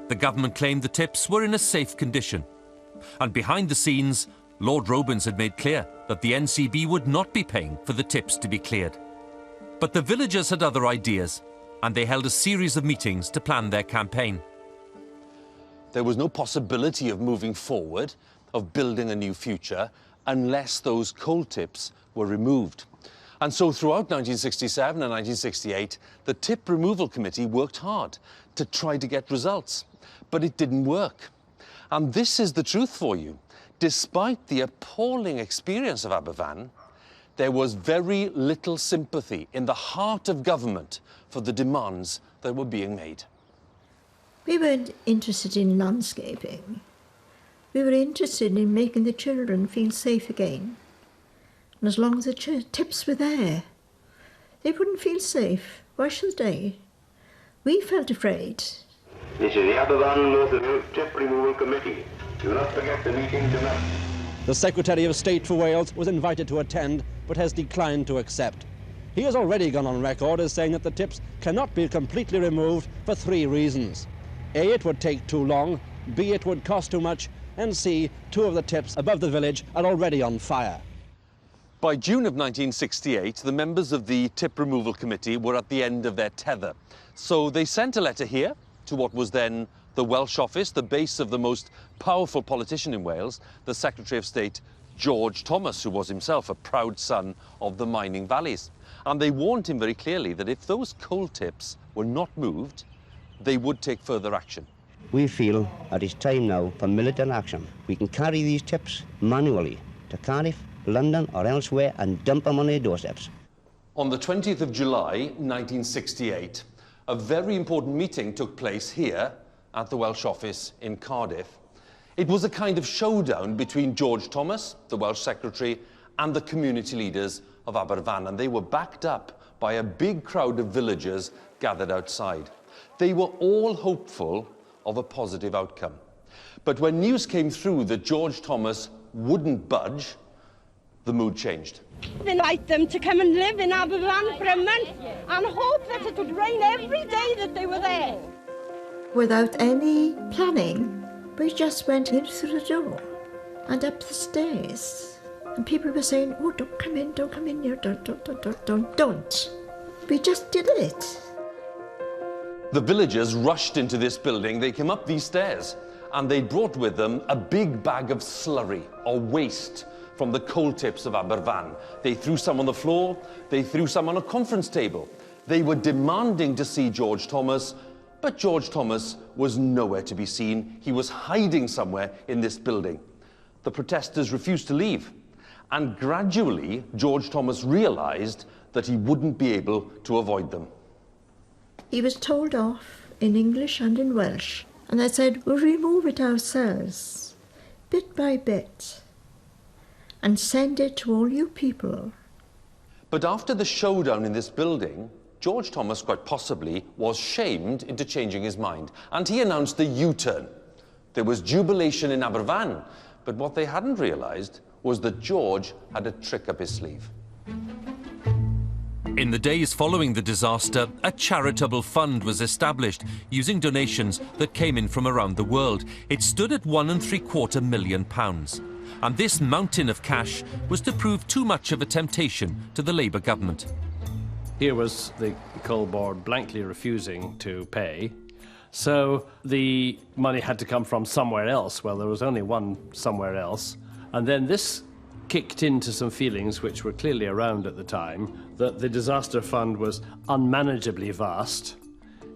The government claimed the tips were in a safe condition. And behind the scenes, Lord Robins had made clear that the NCB would not be paying for the tips to be cleared. But the villagers had other ideas, and they held a series of meetings to plan their campaign. There was no possibility of moving forward, of building a new future, unless those coal tips were removed. And so throughout 1967 and 1968, the Tip Removal Committee worked hard to try to get results. But it didn't work. And this is the truth for you. Despite the appalling experience of Aberfan, there was very little sympathy in the heart of government for the demands that were being made. We weren't interested in landscaping. We were interested in making the children feel safe again. And as long as the tips were there, they wouldn't feel safe. Why should they? We felt afraid. This is the Aberfan North Tip Removal Committee. Do not forget the meeting tonight. The Secretary of State for Wales was invited to attend, but has declined to accept. He has already gone on record as saying that the tips cannot be completely removed for 3 reasons. A, it would take too long, B, it would cost too much, and C, 2 of the tips above the village are already on fire. By June of 1968, the members of the Tip Removal Committee were at the end of their tether. So they sent a letter here to what was then the Welsh Office, the base of the most powerful politician in Wales, the Secretary of State, George Thomas, who was himself a proud son of the mining valleys. And they warned him very clearly that if those coal tips were not moved, they would take further action. We feel that it's time now for militant action. We can carry these tips manually to Cardiff, London or elsewhere and dump them on their doorsteps. On the 20th of July, 1968, a very important meeting took place here at the Welsh Office in Cardiff. It was a kind of showdown between George Thomas, the Welsh Secretary, and the community leaders of Aberfan, and they were backed up by a big crowd of villagers gathered outside. They were all hopeful of a positive outcome. But when news came through that George Thomas wouldn't budge, the mood changed. invite them to come and live in Aberfan for a month and hope that it would rain every day that they were there. Without any planning, we just went in through the door and up the stairs. And people were saying, oh, don't come in, you don't. We just did it. The villagers rushed into this building. They came up these stairs and they brought with them a big bag of slurry or waste from the coal tips of Aberfan. They threw some on the floor. They threw some on a conference table. They were demanding to see George Thomas, but George Thomas was nowhere to be seen. He was hiding somewhere in this building. The protesters refused to leave. And gradually, George Thomas realised that he wouldn't be able to avoid them. He was told off in English and in Welsh. And I said, we'll remove it ourselves, bit by bit, and send it to all you people. But after the showdown in this building, George Thomas quite possibly was shamed into changing his mind. And he announced the U-turn. There was jubilation in Aberfan, but what they hadn't realised was that George had a trick up his sleeve. In the days following the disaster, a charitable fund was established using donations that came in from around the world. It stood at £1.75 million. And this mountain of cash was to prove too much of a temptation to the Labour government. Here was the coal board blankly refusing to pay. So the money had to come from somewhere else. Well, there was only one somewhere else. And then this kicked into some feelings which were clearly around at the time, that the disaster fund was unmanageably vast.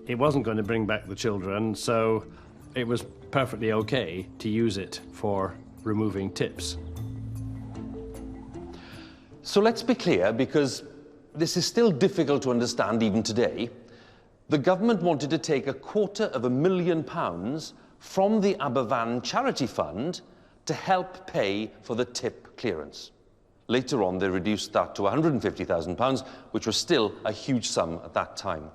It wasn't going to bring back the children, so it was perfectly okay to use it for removing tips. So let's be clear, because this is still difficult to understand even today. The government wanted to take £250,000 from the Aberfan charity fund to help pay for the tip clearance. Later on, they reduced that to £150,000, which was still a huge sum at that time.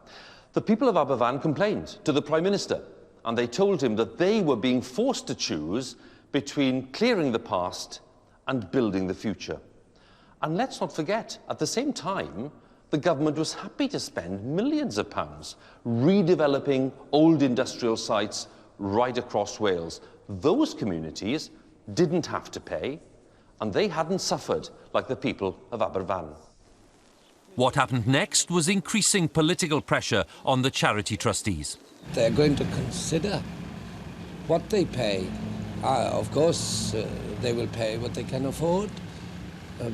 The people of Aberfan complained to the Prime Minister, and they told him that they were being forced to choose between clearing the past and building the future. And let's not forget, at the same time, the government was happy to spend millions of pounds redeveloping old industrial sites right across Wales. Those communities didn't have to pay, and they hadn't suffered like the people of Aberfan. What happened next was increasing political pressure on the charity trustees. They're going to consider what they pay. Of course, they will pay what they can afford,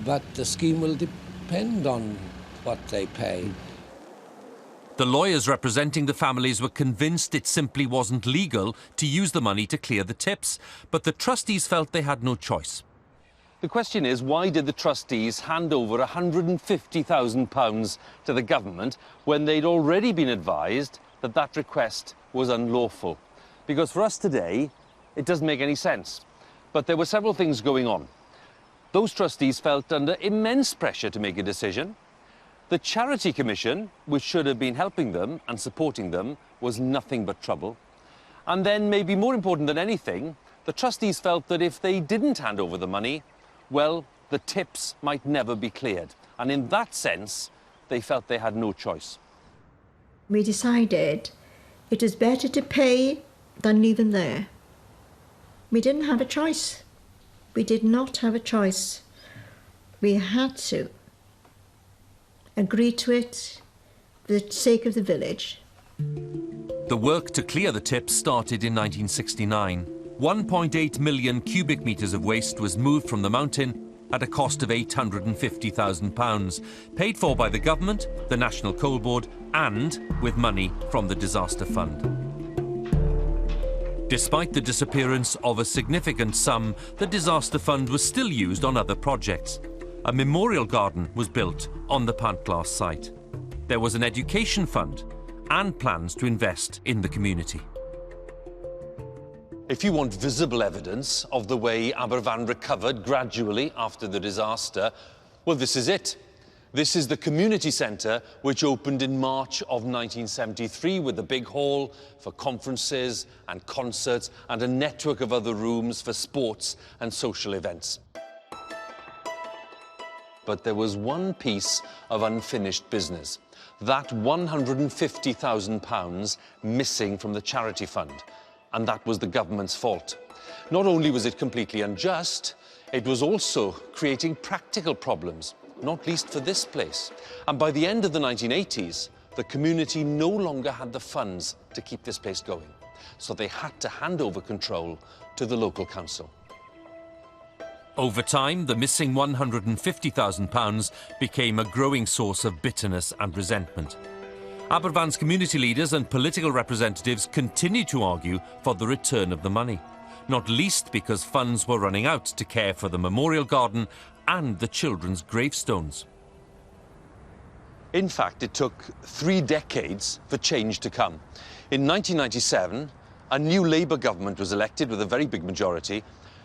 but the scheme will depend on what they pay. The lawyers representing the families were convinced it simply wasn't legal to use the money to clear the tips, but the trustees felt they had no choice. The question is, why did the trustees hand over £150,000 to the government when they'd already been advised that that request was unlawful? Because for us today, it doesn't make any sense. But there were several things going on. Those trustees felt under immense pressure to make a decision. The Charity Commission, which should have been helping them and supporting them, was nothing but trouble. And then, maybe more important than anything, the trustees felt that if they didn't hand over the money, well, the tips might never be cleared. And in that sense, they felt they had no choice. We decided it was better to pay than leave them there. We didn't have a choice. We did not have a choice. We had to agree to it for the sake of the village. The work to clear the tips started in 1969. 1.8 million cubic metres of waste was moved from the mountain at a cost of £850,000, paid for by the government, the National Coal Board, and with money from the disaster fund. Despite the disappearance of a significant sum, the disaster fund was still used on other projects. A memorial garden was built on the Pantglas site. There was an education fund and plans to invest in the community. If you want visible evidence of the way Aberfan recovered gradually after the disaster, well, this is it. This is the community centre, which opened in March of 1973 with a big hall for conferences and concerts and a network of other rooms for sports and social events. but there was one piece of unfinished business. That £150,000 missing from the charity fund. And that was the government's fault. Not only was it completely unjust, it was also creating practical problems, not least for this place. And by the end of the 1980s, the community no longer had the funds to keep this place going. So they had to hand over control to the local council. Over time, the missing £150,000 became a growing source of bitterness and resentment. Aberfan's community leaders and political representatives continued to argue for the return of the money, not least because funds were running out to care for the memorial garden and the children's gravestones. In fact, it took 3 decades for change to come. In 1997, a new Labour government was elected with a very big majority.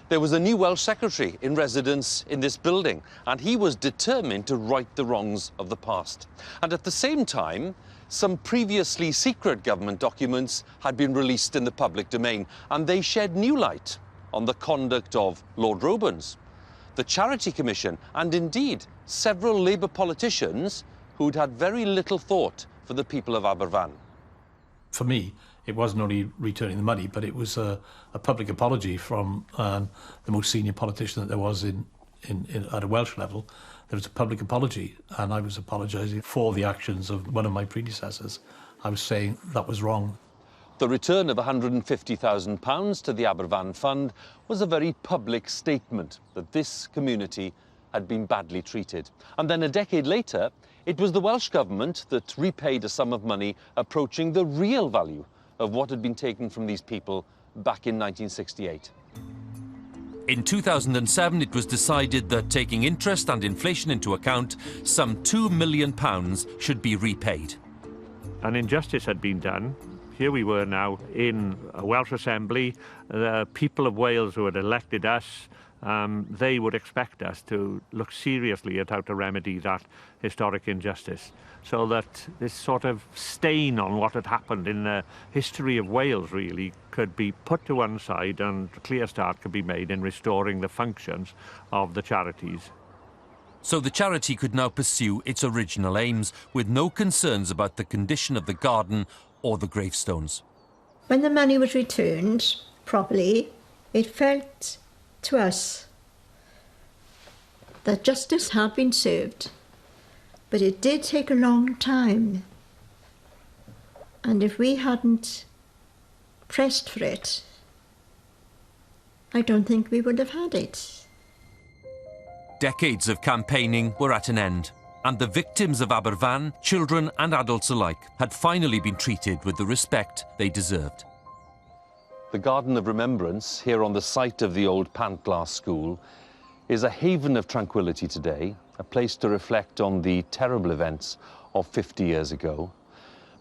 There was a new Welsh secretary in residence in this building, and he was determined to right the wrongs of the past. And at the same time, some previously secret government documents had been released in the public domain, and they shed new light on the conduct of Lord Robens, the Charity Commission, and indeed several Labour politicians who'd had very little thought for the people of Aberfan. For me, it wasn't only returning the money, but it was a public apology from the most senior politician that there was at a Welsh level. There was a public apology, and I was apologising for the actions of one of my predecessors. I was saying that was wrong. The return of £150,000 to the Aberfan Fund was a very public statement that this community had been badly treated. And then a decade later, it was the Welsh Government that repaid a sum of money approaching the real value of what had been taken from these people back in 1968. In 2007, it was decided that, taking interest and inflation into account, some £2 million should be repaid. An injustice had been done. Here we were now in a Welsh Assembly. The people of Wales who had elected us, they would expect us to look seriously at how to remedy that historic injustice, so that this sort of stain on what had happened in the history of Wales really could be put to one side and a clear start could be made in restoring the functions of the charities. So the charity could now pursue its original aims with no concerns about the condition of the garden or the gravestones. When the money was returned properly, it felt to us that justice had been served, but it did take a long time, and if we hadn't pressed for it, I don't think we would have had it. Decades of campaigning were at an end, and the victims of Aberfan, children and adults alike, had finally been treated with the respect they deserved. The Garden of Remembrance, here on the site of the old Pantglas School, is a haven of tranquility today, a place to reflect on the terrible events of 50 years ago,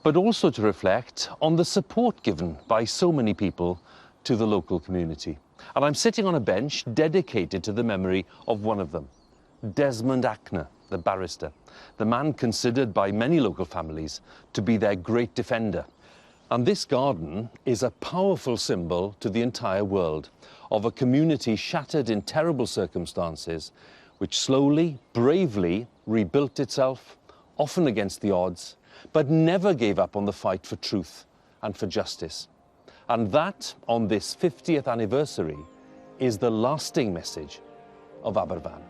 but also to reflect on the support given by so many people to the local community. And I'm sitting on a bench dedicated to the memory of one of them, Desmond Acner, the barrister, the man considered by many local families to be their great defender. And this garden is a powerful symbol to the entire world of a community shattered in terrible circumstances, which slowly, bravely rebuilt itself, often against the odds, but never gave up on the fight for truth and for justice. And that, on this 50th anniversary, is the lasting message of Aberfan.